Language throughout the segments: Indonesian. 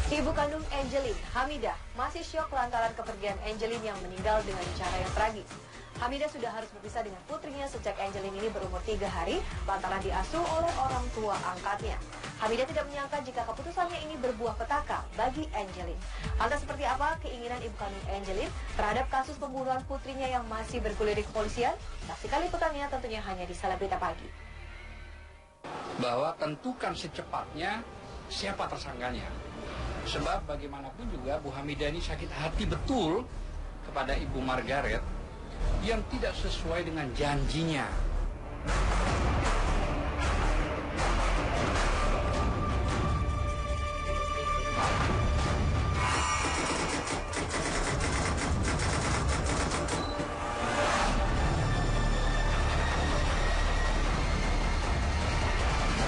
Ibu kandung Angelin, Hamidah, masih syok lantaran kepergian Angelin yang meninggal dengan cara yang tragis. Hamidah sudah harus berpisah dengan putrinya sejak Angelin ini berumur 3 hari lantaran diasuh oleh orang tua angkatnya. Hamidah tidak menyangka jika keputusannya ini berbuah petaka bagi Angelin. Lantas seperti apa keinginan ibu kandung Angelin terhadap kasus pembunuhan putrinya yang masih bergulir di kepolisian? Saksikan liputannya tentunya hanya di Selebrita Pagi. Bahwa tentukan secepatnya siapa tersangkanya. Sebab bagaimanapun juga Bu Hamidah ini sakit hati betul kepada Ibu Margaret yang tidak sesuai dengan janjinya.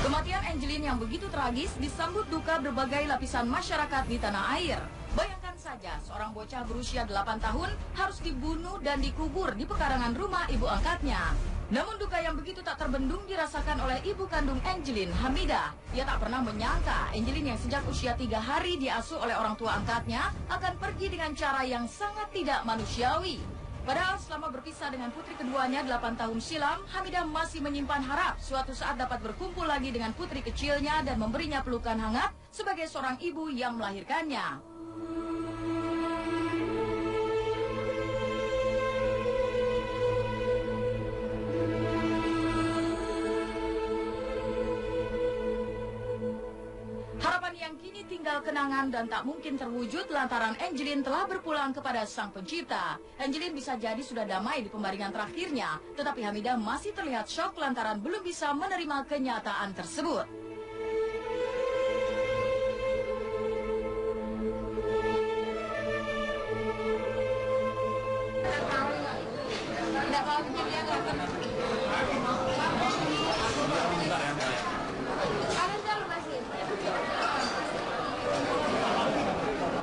Kematian Angelin yang begitu tragis disambut duka berbagai lapisan masyarakat di tanah air. Bayangkan saja seorang bocah berusia 8 tahun harus dibunuh dan dikubur di pekarangan rumah ibu angkatnya. Namun duka yang begitu tak terbendung dirasakan oleh ibu kandung Angelin, Hamidah. Ia tak pernah menyangka Angelin yang sejak usia 3 hari diasuh oleh orang tua angkatnya akan pergi dengan cara yang sangat tidak manusiawi. Padahal selama berpisah dengan putri keduanya 8 tahun silam, Hamidah masih menyimpan harap suatu saat dapat berkumpul lagi dengan putri kecilnya dan memberinya pelukan hangat sebagai seorang ibu yang melahirkannya. Harapan yang kini tinggal kenangan dan tak mungkin terwujud lantaran Angelin telah berpulang kepada Sang Pencipta. Angelin bisa jadi sudah damai di pembaringan terakhirnya, tetapi Hamidah masih terlihat syok lantaran belum bisa menerima kenyataan tersebut.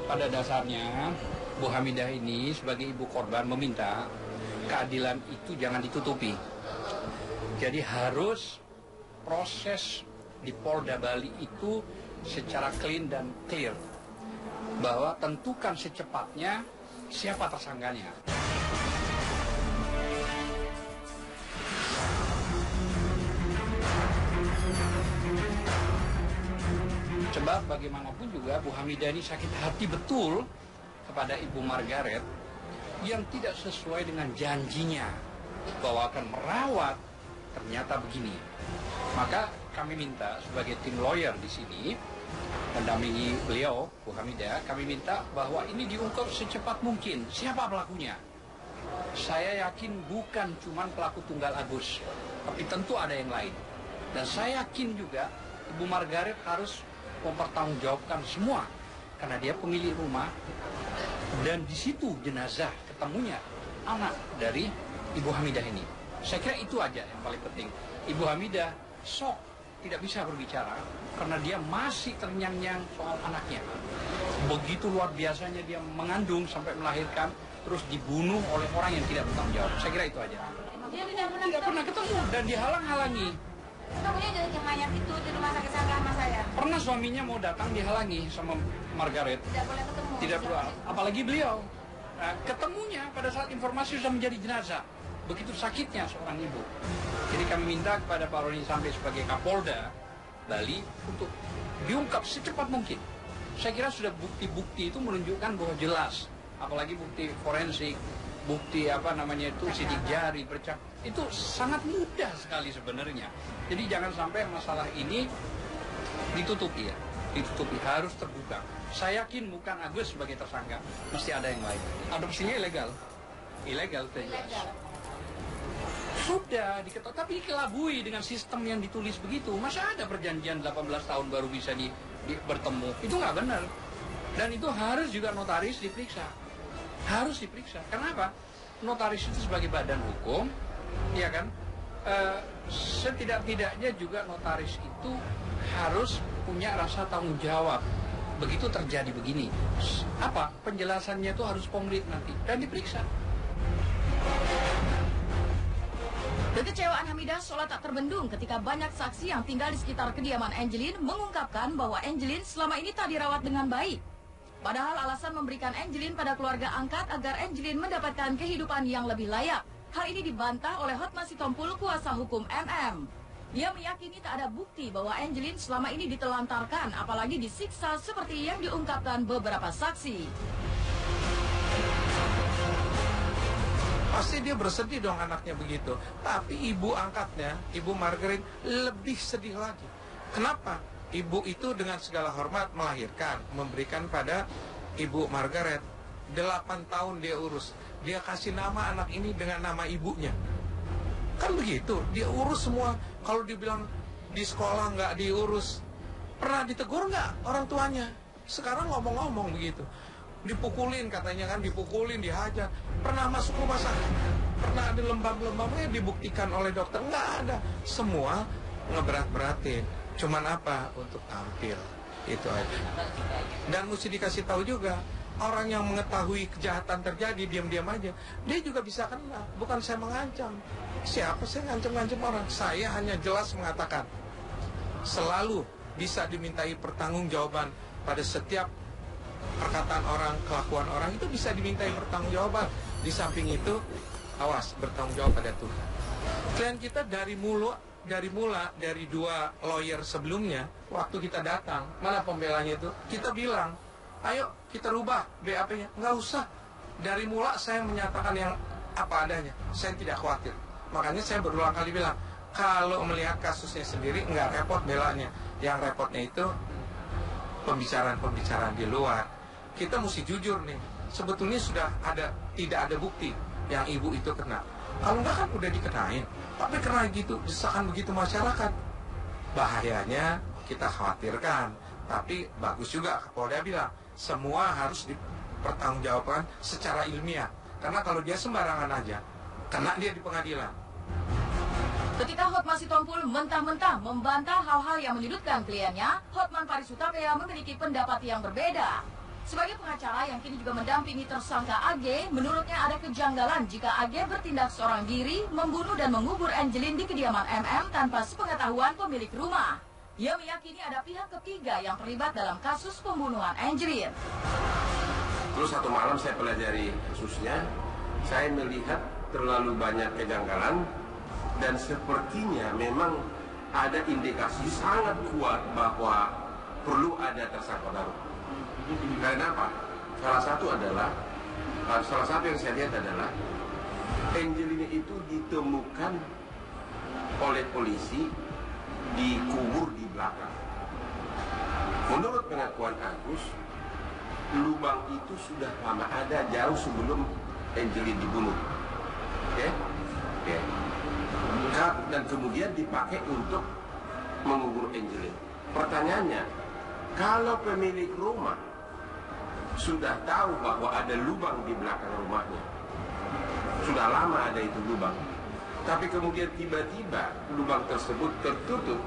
Pada dasarnya, Bu Hamidah ini sebagai ibu korban meminta keadilan itu jangan ditutupi. Jadi harus proses di Polda Bali itu secara clean dan clear. Bahwa tentukan secepatnya siapa tersangkanya. Sebab bagaimanapun juga Bu Hamidah ini sakit hati betul kepada Ibu Margaret yang tidak sesuai dengan janjinya bahwa akan merawat, ternyata begini. Maka kami minta sebagai tim lawyer di sini mendampingi beliau Bu Hamidah, kami minta bahwa ini diungkap secepat mungkin siapa pelakunya. Saya yakin bukan cuma pelaku tunggal Agus, tapi tentu ada yang lain. Dan saya yakin juga Ibu Margaret harus mempertanggungjawabkan semua karena dia pemilik rumah dan di situ jenazah ketemunya anak dari Ibu Hamidah ini. Saya kira itu aja yang paling penting. Ibu Hamidah shock tidak bisa berbicara karena dia masih ternyang-nyang soal anaknya. Begitu luar biasanya dia mengandung sampai melahirkan terus dibunuh oleh orang yang tidak bertanggung jawab. Saya kira itu aja. Dia tidak pernah ketemu dan dihalang-halangi. Ketemunya jadi mayat itu di rumah sakit sama saya. Pernah suaminya mau datang dihalangi sama Margaret. Tidak boleh ketemu. Tidak perlu, apalagi beliau. Nah, ketemunya pada saat informasi sudah menjadi jenazah. Begitu sakitnya seorang ibu. Jadi kami minta kepada Pak Roni sampai sebagai Kapolda Bali untuk diungkap secepat mungkin. Saya kira sudah bukti-bukti itu menunjukkan bahwa jelas. Apalagi bukti forensik, bukti sidik jari, bercak. Itu sangat mudah sekali sebenarnya. Jadi jangan sampai masalah ini ditutupi ya. Ditutupi, harus terbuka. Saya yakin bukan Agus sebagai tersangka, mesti ada yang lain. Adopsinya ilegal. Ilegal, jelas. Sudah diketok, tapi dikelabui dengan sistem yang ditulis begitu. Masa ada perjanjian 18 tahun baru bisa bertemu? Itu nggak benar. Dan itu harus juga notaris diperiksa. Harus diperiksa. Kenapa? Notaris itu sebagai badan hukum, ya kan? Setidak-tidaknya juga notaris itu harus punya rasa tanggung jawab. Begitu terjadi begini, apa penjelasannya itu harus komplit nanti dan diperiksa. Kekecewaan Hamidah seolah tak terbendung ketika banyak saksi yang tinggal di sekitar kediaman Angelin mengungkapkan bahwa Angelin selama ini tak dirawat dengan baik. Padahal alasan memberikan Angelin pada keluarga angkat agar Angelin mendapatkan kehidupan yang lebih layak. Hal ini dibantah oleh Hotma Sitompul, kuasa hukum MM. Ia meyakini tak ada bukti bahwa Angelin selama ini ditelantarkan, apalagi disiksa seperti yang diungkapkan beberapa saksi. Pasti dia bersedih dong anaknya begitu. Tapi ibu angkatnya, Ibu Margaret, lebih sedih lagi. Kenapa? Ibu itu dengan segala hormat melahirkan, memberikan pada Ibu Margaret. 8 tahun dia urus. Dia kasih nama anak ini dengan nama ibunya. Kan begitu, dia urus semua. Kalau dibilang di sekolah nggak diurus, pernah ditegur nggak orang tuanya? Sekarang ngomong-ngomong begitu. Dipukulin katanya kan, dipukulin, dihajar. Pernah masuk rumah sakit, pernah ada lembam-lembamnya dibuktikan oleh dokter? Nggak ada. Semua ngeberat-beratin. Cuman apa? Untuk tampil. Itu aja. Dan mesti dikasih tahu juga, orang yang mengetahui kejahatan terjadi diam-diam aja, dia juga bisa kena. Bukan saya mengancam. Siapa saya ngancam-ngancam orang? Saya hanya jelas mengatakan, selalu bisa dimintai pertanggungjawaban pada setiap perkataan orang, kelakuan orang itu bisa dimintai pertanggungjawaban. Di samping itu, awas, bertanggung jawab pada Tuhan. Klien kita dari dua lawyer sebelumnya, waktu kita datang, mana pembelanya itu, kita bilang, ayo kita rubah BAP-nya. Nggak usah. Dari mula saya menyatakan yang apa adanya. Saya tidak khawatir. Makanya saya berulang kali bilang, kalau melihat kasusnya sendiri, nggak repot belanya. Yang repotnya itu pembicaraan-pembicaraan di luar. Kita mesti jujur nih. Sebetulnya sudah tidak ada bukti yang ibu itu kena. Kalau nggak kan udah dikenain. Tapi karena gitu, desakan begitu masyarakat. Bahayanya kita khawatirkan. Tapi bagus juga Kapolda bilang, semua harus dipertanggungjawabkan secara ilmiah. Karena kalau dia sembarangan aja, kena dia di pengadilan. Ketika Hotma Sitompul mentah-mentah membantah hal-hal yang menyudutkan kliennya, Hotman Paris Hutapea memiliki pendapat yang berbeda. Sebagai pengacara yang kini juga mendampingi tersangka AG, menurutnya ada kejanggalan jika AG bertindak seorang diri, membunuh dan mengubur Angelin di kediaman MM tanpa sepengetahuan pemilik rumah. Ia meyakini ada pihak ketiga yang terlibat dalam kasus pembunuhan Angelin. Terus satu malam saya pelajari kasusnya, saya melihat terlalu banyak kejanggalan dan sepertinya memang ada indikasi sangat kuat bahwa perlu ada tersangka baru. Karena apa? Salah satu yang saya lihat adalah Angelina itu ditemukan oleh polisi dikubur di belakang. Menurut pengakuan Agus, lubang itu sudah lama ada jauh sebelum Angelin dibunuh. Oke? Dan kemudian dipakai untuk mengubur Angelin. Pertanyaannya, kalau pemilik rumah sudah tahu bahwa ada lubang di belakang rumahnya, sudah lama ada itu lubang, tapi kemudian tiba-tiba lubang tersebut tertutup,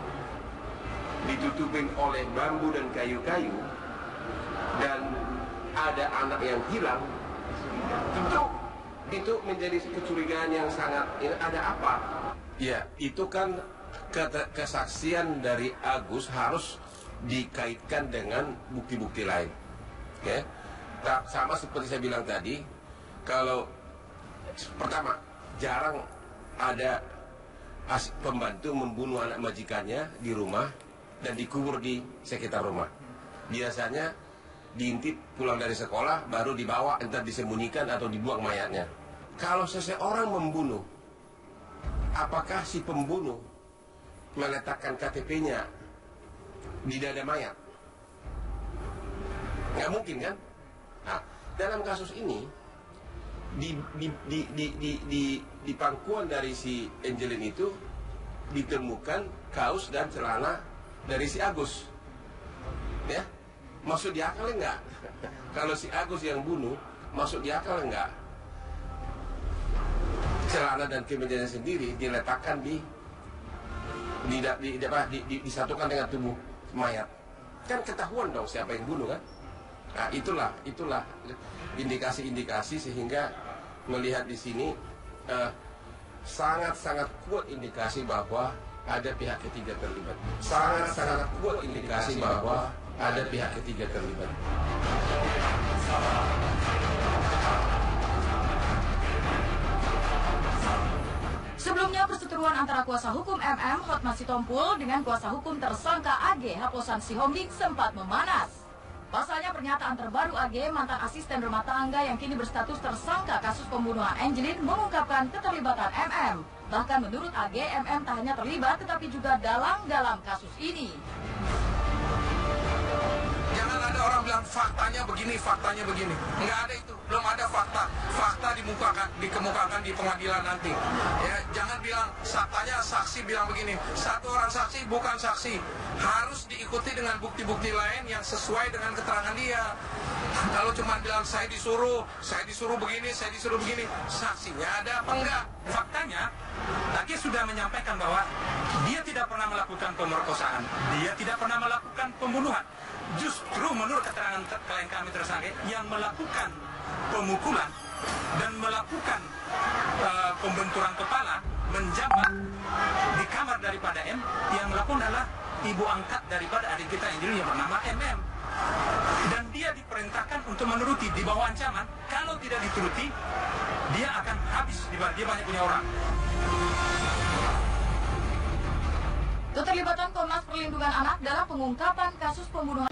ditutupin oleh bambu dan kayu-kayu, dan ada anak yang hilang, tentu itu menjadi kecurigaan yang sangat, ada apa? Ya, itu kan kesaksian dari Agus harus dikaitkan dengan bukti-bukti lain. Ya, sama seperti saya bilang tadi, kalau pertama jarang ada pembantu membunuh anak majikannya di rumah dan dikubur di sekitar rumah. Biasanya diintip pulang dari sekolah baru dibawa, entah disembunyikan atau dibuang mayatnya. Kalau seseorang membunuh, apakah si pembunuh meletakkan KTP-nya di dada mayat? Nggak mungkin kan? Nah, dalam kasus ini di pangkuan dari si Angelin itu ditemukan kaos dan celana dari si Agus. Ya, masuk di akal enggak? Kalau si Agus yang bunuh, masuk di akal enggak? Celana dan kemejanya sendiri diletakkan disatukan dengan tubuh mayat. Kan ketahuan dong siapa yang bunuh kan? Nah, itulah indikasi-indikasi sehingga melihat di sini sangat-sangat kuat indikasi bahwa ada pihak ketiga terlibat. Sangat-sangat kuat indikasi bahwa ada pihak ketiga terlibat. Sebelumnya, perseteruan antara kuasa hukum MM Hotma Sitompul dengan kuasa hukum tersangka AG Haposan Sihombing sempat memanas. Pasalnya, pernyataan terbaru AG, mantan asisten rumah tangga yang kini berstatus tersangka kasus pembunuhan Angelin, mengungkapkan keterlibatan MM. Bahkan menurut AG, MM tak hanya terlibat tetapi juga dalam kasus ini. Jangan ada orang bilang faktanya begini. Nggak ada itu, belum ada fakta. Fakta dikemukakan di pengadilan nanti. Ya, jangan bilang faktanya saksi bilang begini. Satu orang saksi bukan saksi. Harus diikuti dengan bukti-bukti lain yang sesuai dengan keterangan dia. Kalau cuma bilang saya disuruh begini, saksinya ada apa enggak? Faktanya, Agi sudah menyampaikan bahwa dia tidak pernah melakukan pemerkosaan, dia tidak pernah melakukan pembunuhan. Justru menurut keterangan klien kami tersangka yang melakukan pemukulan dan melakukan pembenturan kepala, menjabat di kamar daripada M, yang melakukan adalah ibu angkat daripada adik kita Angelin yang bernama MM. Dan dia diperintahkan untuk menuruti di bawah ancaman. Kalau tidak dituruti, dia akan habis. Dia banyak punya orang. Keterlibatan Komnas Perlindungan Anak dalam pengungkapan kasus pembunuhan